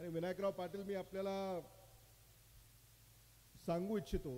आणि विनायकराव पाटील, मी आपल्याला सांगू इच्छितो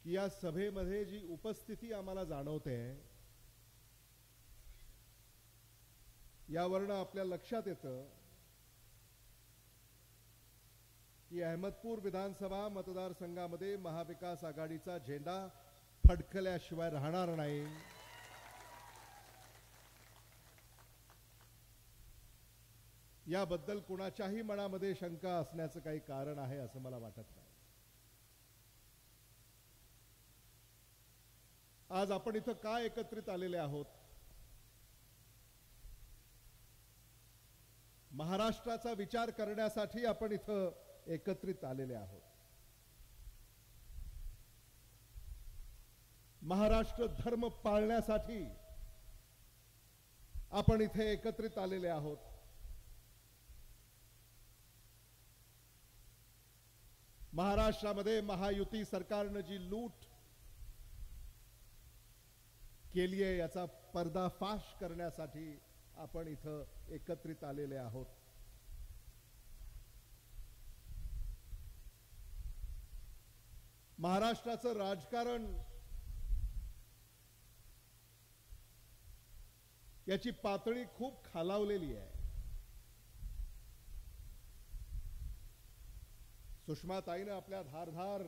की या सभेमध्ये जी उपस्थिती आम्हाला जाणवते यावरून आपल्या लक्षात येतं की अहमदपूर विधानसभा मतदारसंघामध्ये महाविकास आघाडीचा झेंडा फडकल्याशिवाय राहणार नाही. याबद्दल कोणाच्याही मनामध्ये शंका असण्याचं काही कारण आहे असं मला वाटत नाही. आज आपण इथं का एकत्रित आलेले आहोत? महाराष्ट्राचा विचार करण्यासाठी आपण इथं एकत्रित आलेले आहोत. महाराष्ट्र धर्म पाळण्यासाठी आपण इथे एकत्रित आलेले आहोत. महाराष्ट्रामध्ये महायुती सरकारने जी लूट केली आहे याचा पर्दाफाश करण्यासाठी आपण इथं एकत्रित आलेले आहोत. महाराष्ट्राचं राजकारण याची पातळी खूप खालावलेली आहे. सुषमाताईने आपल्या धारदार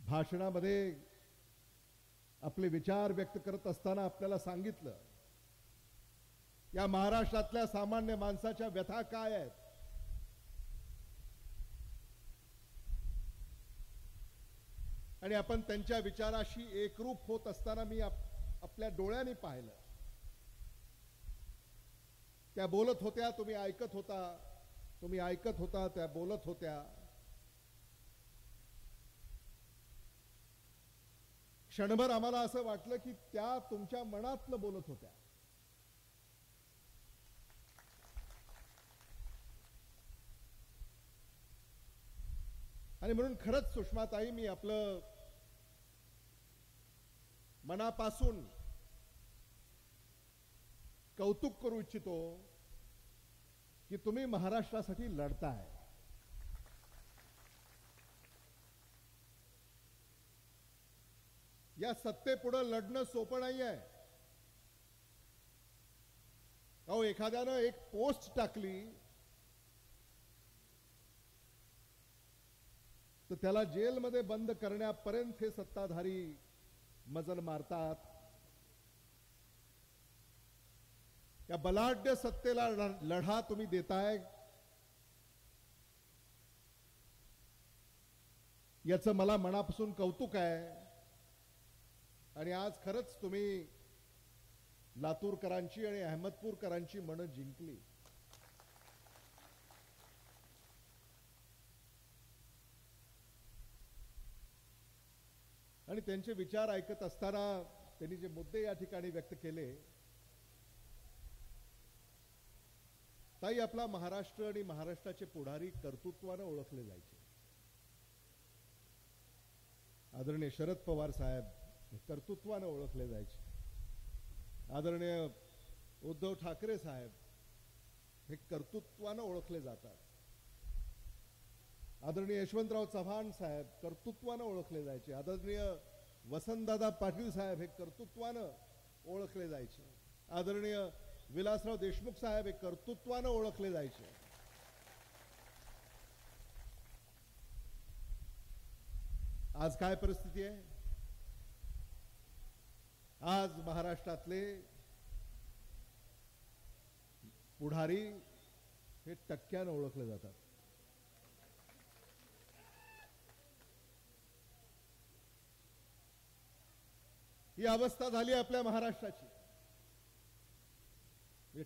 भाषणामध्ये आपले विचार व्यक्त करत असताना आपल्याला सांगितलं या महाराष्ट्रातल्या सामान्य माणसाच्या व्यथा काय आहेत. आणि आपण त्यांच्या विचाराशी एकरूप होत असताना मी आपल्या डोळ्यांनी पाहिलं. त्या बोलत होत्या, तुम्ही ऐकत होता, तुम्ही ऐकत होता, त्या बोलत होत्या. क्षणभर आम्हाला असं वाटलं की त्या तुमच्या मनातलं बोलत होत्या. आणि म्हणून खरंच सुषमाताई, मी आपलं मनापासून कौतुक करू इच्छितो की तुम्ही महाराष्ट्रासाठी लढताय. या सत्तेपुढे लढणं सोपं नाही आहे. अहो, एखाद्यानं एक पोस्ट टाकली तर त्याला जेलमध्ये बंद करण्यापर्यंत हे सत्ताधारी मजल मारतात. या बलाढ्य सत्तेला लढा तुम्ही देताय याचं मला मनापासून कौतुक आहे. आणि आज खरंच तुम्ही लातूरकरांची आणि अहमदपूरकरांची मनं जिंकली. आणि त्यांचे विचार ऐकत असताना त्यांनी जे मुद्दे या ठिकाणी व्यक्त केले, ताई, आपला महाराष्ट्र आणि महाराष्ट्राचे पुढारी कर्तृत्वाने ओळखले जायचे. आदरणीय शरद पवार साहेब कर्तृत्वाने ओळखले जायचे. आदरणीय उद्धव ठाकरे साहेब हे कर्तृत्वाने ओळखले जातात. आदरणीय यशवंतराव चव्हाण साहेब कर्तृत्वाने ओळखले जायचे. आदरणीय वसंतदादा पाटील साहेब हे कर्तृत्वाने ओळखले जायचे. आदरणीय विलासराव देशमुख साहेब हे कर्तृत्वाने ओळखले जायचे. आज काय परिस्थिती आहे? आज महाराष्ट्रातले पुढारी हे टक्क्याने ओळखले जातात. ही अवस्था झाली आपल्या महाराष्ट्राची.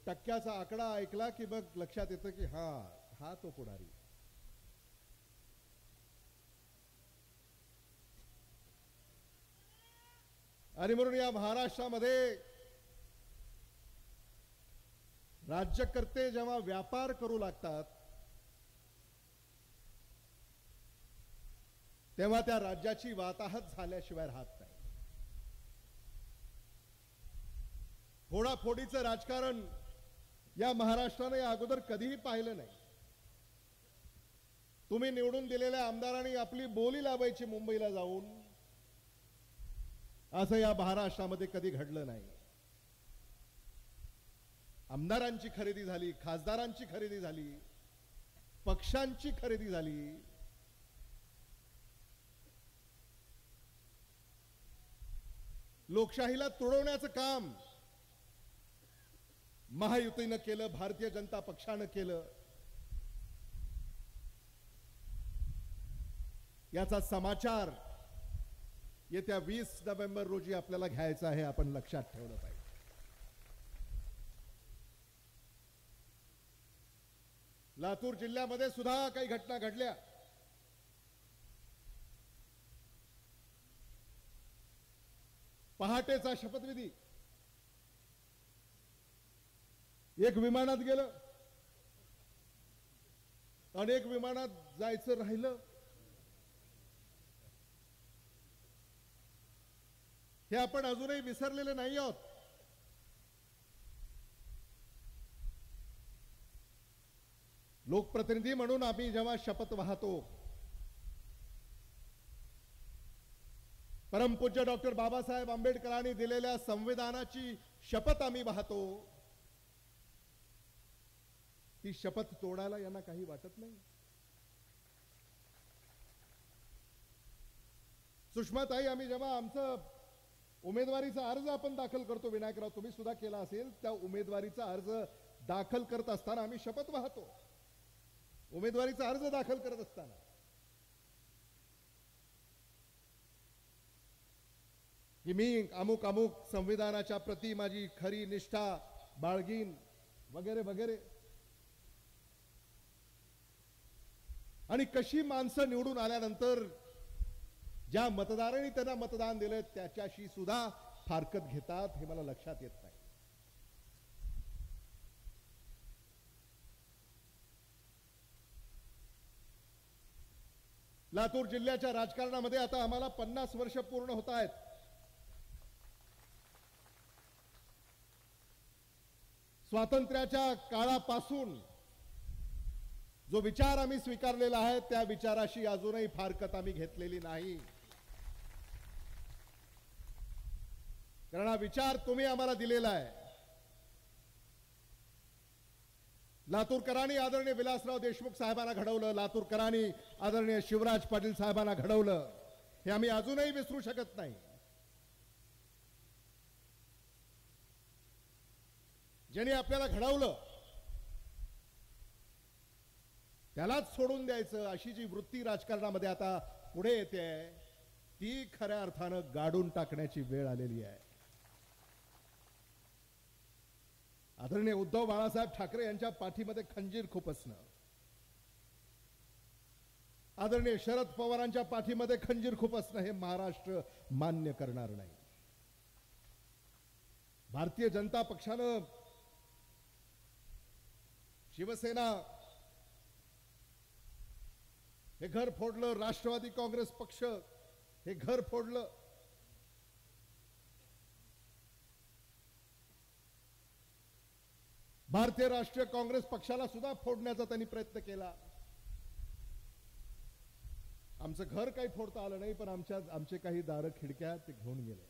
टक्क्याचा आकडा ऐकला की बघ लक्षात येतं की हा तो पुढारी. आणि म्हणून या महाराष्ट्रामध्ये राज्यकर्ते जेव्हा व्यापार करू लागतात तेव्हा त्या राज्याची वाताहत झाल्याशिवाय राहत नाही. फोडाफोडीचं राजकारण या महाराष्ट्राने या अगोदर कधीही पाहिलं नाही. तुम्ही निवडून दिलेल्या आमदारांनी आपली बोली लावायची मुंबईला जाऊन, असं या महाराष्ट्रामध्ये कधी घडलं नाही. आमदारांची खरेदी झाली, खासदारांची खरेदी झाली, पक्षांची खरेदी झाली. लोकशाहीला तुडवण्याचं काम महायुतीनं केलं, भारतीय जनता पक्षानं केलं. याचा समाचार येत्या 20 नोव्हेंबर रोजी आपल्याला घ्यायचा आहे, आपण लक्षात ठेवलं पाहिजे. लातूर जिल्ह्यामध्ये सुद्धा काही घटना घडल्या. पहाटेचा शपथविधी, एक विमानात गेलं, अनेक विमानात जायचं राहिलं. हे आपण अजूनही विसरलेले नाही आहोत. लोकप्रतिनिधी म्हणून आम्ही जेव्हा शपथ वाहतो, परमपूज्य डॉक्टर बाबासाहेब आंबेडकरांनी दिलेल्या संविधानाची शपथ आम्ही वाहतो, ती शपथ तोडायला यांना काही वाटत नाही. सुषमाताई, आम्ही जेव्हा आमचं उमेदवारीचा अर्ज आपण दाखल करतो, विनायकराव तुम्ही सुद्धा केला असेल, त्या उमेदवारीचा अर्ज दाखल करत असताना आम्ही शपथ वाहतो. उमेदवारीचा अर्ज दाखल करत असताना की मी अमुक अमुक संविधानाच्या प्रती माझी खरी निष्ठा बाळगीन वगैरे वगैरे. आणि कशी माणसं निवडून आल्यानंतर ज्या मतदारांनी त्यांना मतदान दिलं त्याच्याशी सुद्धा फारकत घेतात, हे मला लक्षात येत नाही. लातूर जिल्ह्याच्या राजकारणामध्ये आता आम्हाला 50 वर्ष पूर्ण होत आहेत. स्वातंत्र्याच्या काळापासून जो विचार आम्ही स्वीकारलेला आहे त्या विचाराशी अजूनही फारकत आम्ही घेतलेली नाही. कारण हा विचार तुम्ही आम्हाला दिलेला आहे. लातूरकरांनी आदरणीय विलासराव देशमुख साहेबांना घडवलं, लातूरकरांनी आदरणीय शिवराज पाटील साहेबांना घडवलं, हे आम्ही अजूनही विसरू शकत नाही. ज्यांनी आपल्याला घडवलं त्यालाच सोडून द्यायचं अशी जी वृत्ती राजकारणामध्ये आता पुढे येते, ती खऱ्या अर्थानं गाडून टाकण्याची वेळ आलेली आहे. आदरणीय उद्धव बाळासाहेब ठाकरे यांच्या पाठीमध्ये खंजीर खुपसणं, आदरणीय शरद पवारांच्या पाठीमध्ये खंजीर खुपसणं हे महाराष्ट्र मान्य करणार नाही. भारतीय जनता पक्षानं शिवसेना हे घर फोडलं, राष्ट्रवादी काँग्रेस पक्ष हे घर फोडलं. भारतीय राष्ट्रीय काँग्रेस पक्षाला सुद्धा फोडण्याचा त्यांनी प्रयत्न केला. आमचं घर काही फोडता आलं नाही, पण आमचे काही दार खिडक्या ते घेऊन गेले.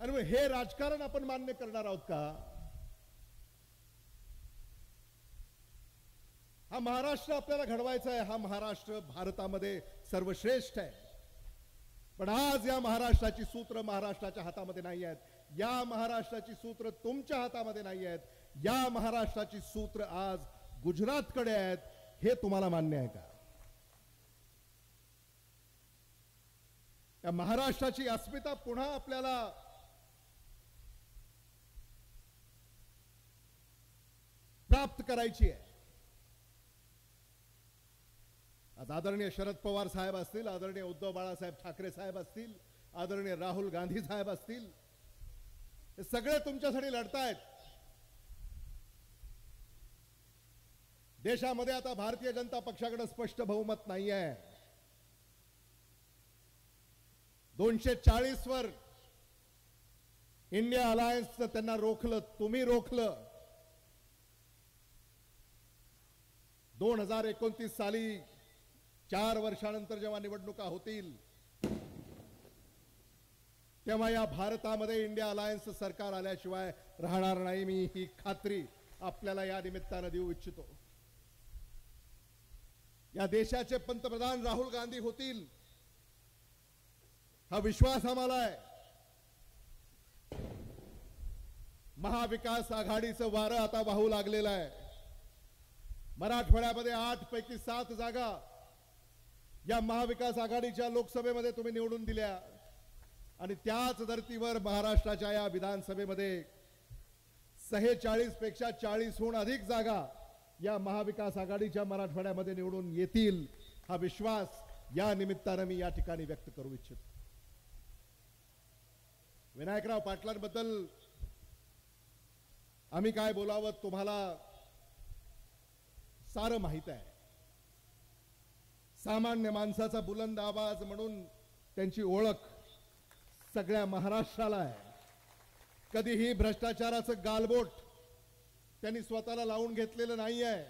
आणि मग हे राजकारण आपण मान्य करणार आहोत का? हा महाराष्ट्र आपल्याला घडवायचा आहे. हा महाराष्ट्र भारतामध्ये सर्वश्रेष्ठ आहे. पण आज या महाराष्ट्राची सूत्र महाराष्ट्राच्या हातामध्ये नाही आहेत. या महाराष्ट्राची सूत्र तुमच्या हातामध्ये नाही आहेत. या महाराष्ट्राची सूत्र आज गुजरातकडे आहेत. हे तुम्हाला मान्य आहे का? या महाराष्ट्राची अस्मिता पुन्हा आपल्याला प्राप्त करायची आहे. आज आदरणीय शरद पवार साहेब असतील, आदरणीय उद्धव बाळासाहेब ठाकरे साहेब असतील, आदरणीय राहुल गांधी साहेब असतील, हे सगळे तुमच्यासाठी लढतायत. देशामध्ये आता भारतीय जनता पक्षाकडे स्पष्ट बहुमत नाही आहे. 240 वर इंडिया अलायन्सचं त्यांना रोखलं, तुम्ही रोखलं. 2029 साली 4 वर्षानंतर जेव्हा निवडणुका होतील तेव्हा या भारतामध्ये इंडिया अलायन्सचं सरकार आल्याशिवाय राहणार नाही. मी ही खात्री आपल्याला या निमित्तानं देऊ इच्छितो. या देशाचे पंतप्रधान राहुल गांधी होतील हा विश्वास आम्हाला आहे. महाविकास आघाडीचं वारं आता वाहू लागलेलं आहे. मराठवाड्यामध्ये 8 पैकी 7 जागा या महाविकास आघाडीच्या लोकसभेमध्ये तुम्ही निवडून दिल्या आणि त्याच धर्तीवर महाराष्ट्राच्या या विधानसभेमध्ये 46 पेक्षा 40हून अधिक जागा या महाविकास आघाडीच्या मराठवाड्यामध्ये निवडून येतील हा विश्वास या निमित्तानं मी या ठिकाणी व्यक्त करू इच्छितो. विनायकराव पाटलांबद्दल आम्ही काय बोलावं तुम्हाला सारं माहित आहे. सामान्य माणसाचा बुलंद आवाज म्हणून त्यांची ओळख सगळ्या महाराष्ट्राला आहे. कधीही भ्रष्टाचाराचं गालबोट त्यांनी स्वतःला लावून घेतलेलं नाही आहे.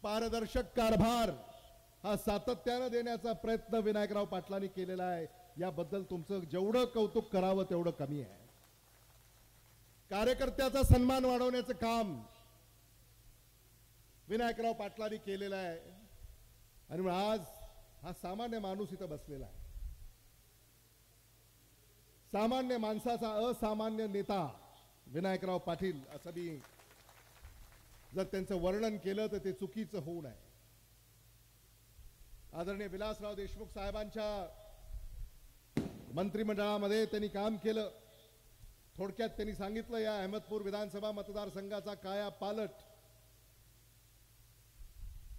पारदर्शक कारभार हा सातत्यानं देण्याचा प्रयत्न विनायकराव पाटलांनी केलेला आहे. याबद्दल तुमचं जेवढं कौतुक करावं तेवढं कमी आहे. कार्यकर्त्याचा सन्मान वाढवण्याचं काम विनायकराव पाटलांनी केलेलं आहे आणि आज हा सामान्य माणूस इथं बसलेला आहे. सामान्य माणसाचा असामान्य नेता विनायकराव पाटील असं मी जर त्यांचं वर्णन केलं तर ते चुकीचं होऊ नये. आदरणीय विलासराव देशमुख साहेबांच्या मंत्रिमंडळामध्ये त्यांनी काम केलं. थोडक्यात त्यांनी सांगितलं या अहमदपूर विधानसभा मतदारसंघाचा काया पालट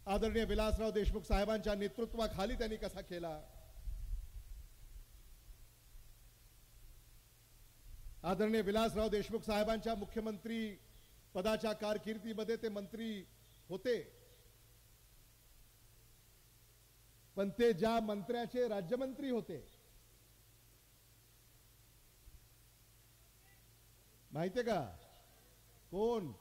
आदरणीय विलासराव देशमुख साहेबांच्या नेतृत्वाखाली त्यांनी कसा केला. आदरणीय विलासराव देशमुख साहेबांच्या मुख्यमंत्री पदाच्या कारकिर्दीमध्ये ते मंत्री होते, पण ते ज्या मंत्र्याचे राज्यमंत्री होते माहितीये का कोण?